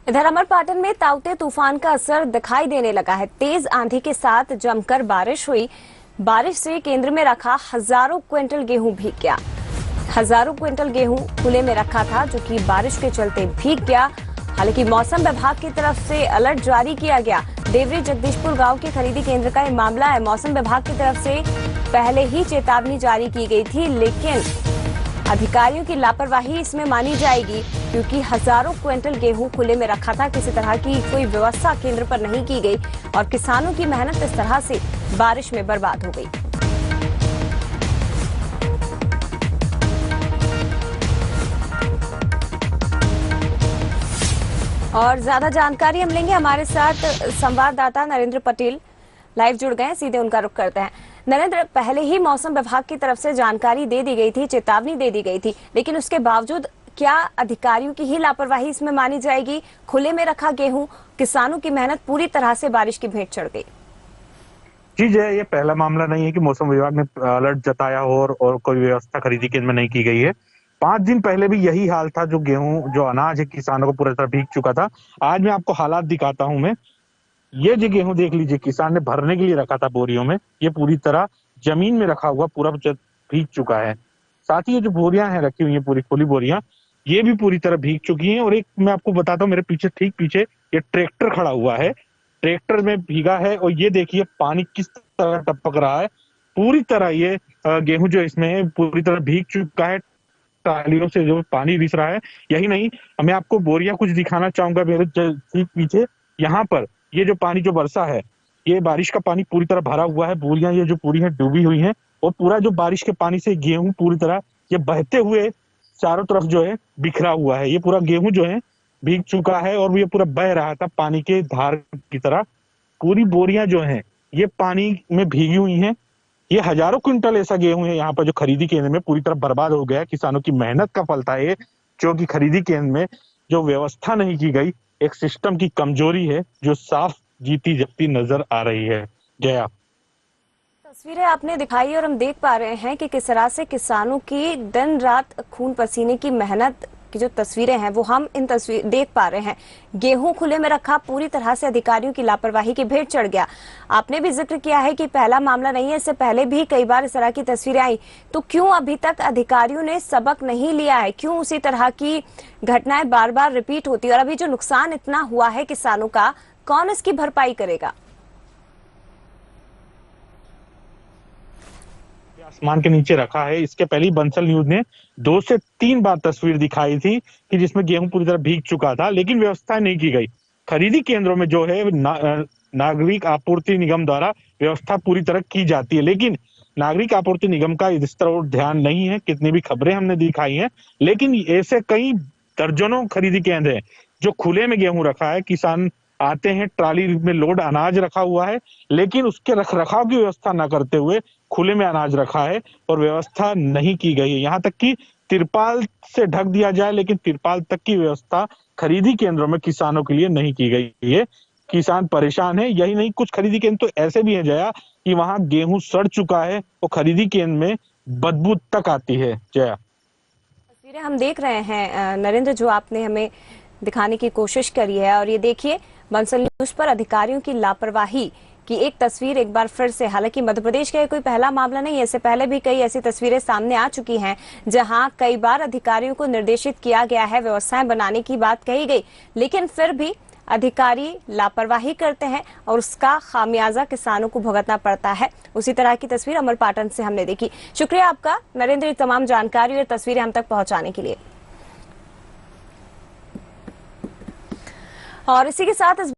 इधर अमरपाटन में ताउते तूफान का असर दिखाई देने लगा है। तेज आंधी के साथ जमकर बारिश हुई। बारिश से केंद्र में रखा हजारों क्विंटल गेहूं भीग गया। हजारों क्विंटल गेहूं खुले में रखा था, जो कि बारिश के चलते भीग गया। हालांकि मौसम विभाग की तरफ से अलर्ट जारी किया गया। देवरी जगदीशपुर गांव के खरीदी केंद्र का ये मामला है। मौसम विभाग की तरफ से पहले ही चेतावनी जारी की गई थी, लेकिन अधिकारियों की लापरवाही इसमें मानी जाएगी, क्योंकि हजारों क्विंटल गेहूं खुले में रखा था। किसी तरह की कोई व्यवस्था केंद्र पर नहीं की गई और किसानों की मेहनत इस तरह से बारिश में बर्बाद हो गई। और ज्यादा जानकारी हम लेंगे, हमारे साथ संवाददाता नरेंद्र पटेल लाइव जुड़ गए हैं, सीधे उनका रुख करते हैं। नरेंद्र, पहले ही मौसम विभाग की तरफ से जानकारी दे दी गई थी, चेतावनी दे दी गई थी, लेकिन उसके बावजूद क्या अधिकारियों की ही लापरवाही इसमें मानी जाएगी? खुले में रखा गेहूं, किसानों की मेहनत पूरी तरह से बारिश की भेंट चढ़ गई। जी जय, ये पहला मामला नहीं है कि मौसम विभाग ने अलर्ट जताया हो और कोई व्यवस्था खरीदी केंद्र में नहीं की गई है। 5 दिन पहले भी यही हाल था। जो गेहूं, जो अनाज है, किसानों को पूरी तरह भीग चुका था। आज मैं आपको हालात दिखाता हूं। मैं ये जो गेहूं देख लीजिए, किसान ने भरने के लिए रखा था बोरियों में, ये पूरी तरह जमीन में रखा हुआ पूरा भीग चुका है। साथ ही ये जो बोरियां हैं रखी हुई है, पूरी खुली बोरियां, ये भी पूरी तरह भीग चुकी हैं। और एक मैं आपको बताता हूँ, मेरे पीछे, ठीक पीछे ये ट्रैक्टर खड़ा हुआ है, ट्रैक्टर में भीगा है। और ये देखिए पानी किस तरह टपक रहा है। पूरी तरह ये गेहूं जो इसमें पूरी तरह भीग चुका है। टालियों से जो पानी रिस रहा है। यही नहीं, मैं आपको बोरियां कुछ दिखाना चाहूंगा। मेरे ठीक पीछे यहाँ पर ये जो पानी जो बरसा है, ये बारिश का पानी पूरी तरह भरा हुआ है। बोरियां ये जो पूरी है डूबी हुई हैं। और पूरा जो बारिश के पानी से गेहूं पूरी तरह ये बहते हुए चारों तरफ जो है बिखरा हुआ है। ये पूरा गेहूं जो है भीग चुका है और ये पूरा बह रहा था पानी के धार की तरह। पूरी बोरियां जो हैं ये पानी में भीगी हुई हैं। ये हजारों क्विंटल ऐसा गेहूं है यहाँ पर जो खरीदी केंद्र में पूरी तरह बर्बाद हो गया। किसानों की मेहनत का फल था ये, जो कि खरीदी केंद्र में जो व्यवस्था नहीं की गई, एक सिस्टम की कमजोरी है जो साफ जीती जगती नजर आ रही है। जया, तस्वीरें आपने दिखाई और हम देख पा रहे हैं कि किस तरह से किसानों की दिन रात खून पसीने की मेहनत की जो तस्वीरें हैं वो हम इन तस्वीर देख पा रहे हैं। गेहूं खुले में रखा पूरी तरह से अधिकारियों की लापरवाही की भेंट चढ़ गया। आपने भी जिक्र किया है कि पहला मामला नहीं है, इससे पहले भी कई बार इस तरह की तस्वीरें आई। तो क्यों अभी तक अधिकारियों ने सबक नहीं लिया है? क्यों उसी तरह की घटनाएं बार बार रिपीट होती है? और अभी जो नुकसान इतना हुआ है किसानों का, कौन इसकी भरपाई करेगा? आसमान के नीचे रखा है। इसके पहले ही बंसल न्यूज ने 2 से 3 बार तस्वीर दिखाई थी कि जिसमें गेहूं पूरी तरह भीग चुका था, लेकिन व्यवस्था नहीं की गई। खरीदी केंद्रों में जो है नागरिक आपूर्ति निगम द्वारा व्यवस्था पूरी तरह की जाती है, लेकिन नागरिक आपूर्ति निगम का इस तरह ध्यान नहीं है। कितनी भी खबरें हमने दिखाई हैं, लेकिन ऐसे कई दर्जनों खरीदी केंद्र हैं जो खुले में गेहूं रखा है। किसान आते हैं, ट्राली में लोड अनाज रखा हुआ है, लेकिन उसके रख रखाव की व्यवस्था न करते हुए खुले में अनाज रखा है और व्यवस्था नहीं की गई है। यहाँ तक कि तिरपाल से ढक दिया जाए, लेकिन तिरपाल तक की व्यवस्था खरीदी केंद्रों में किसानों के लिए नहीं की गई है। किसान परेशान है। यही नहीं, कुछ खरीदी केंद्र तो ऐसे भी है जया कि वहां गेहूं सड़ चुका है और खरीदी केंद्र में बदबू तक आती है। जया, तस्वीरें हम देख रहे हैं नरेंद्र, जो आपने हमें दिखाने की कोशिश करी है। और ये देखिए, बंसल न्यूज पर अधिकारियों की लापरवाही की एक तस्वीर एक बार फिर से। हालांकि मध्य प्रदेश का कोई पहला मामला नहीं है, इससे पहले भी कई ऐसी तस्वीरें सामने आ चुकी हैं जहां कई बार अधिकारियों को निर्देशित किया गया है, व्यवस्थाएं बनाने की बात कही गई, लेकिन फिर भी अधिकारी लापरवाही करते हैं और उसका खामियाजा किसानों को भुगतना पड़ता है। उसी तरह की तस्वीर अमरपाटन से हमने देखी। शुक्रिया आपका नरेंद्र, तमाम जानकारी और तस्वीरें हम तक पहुंचाने के लिए। और इसी के साथ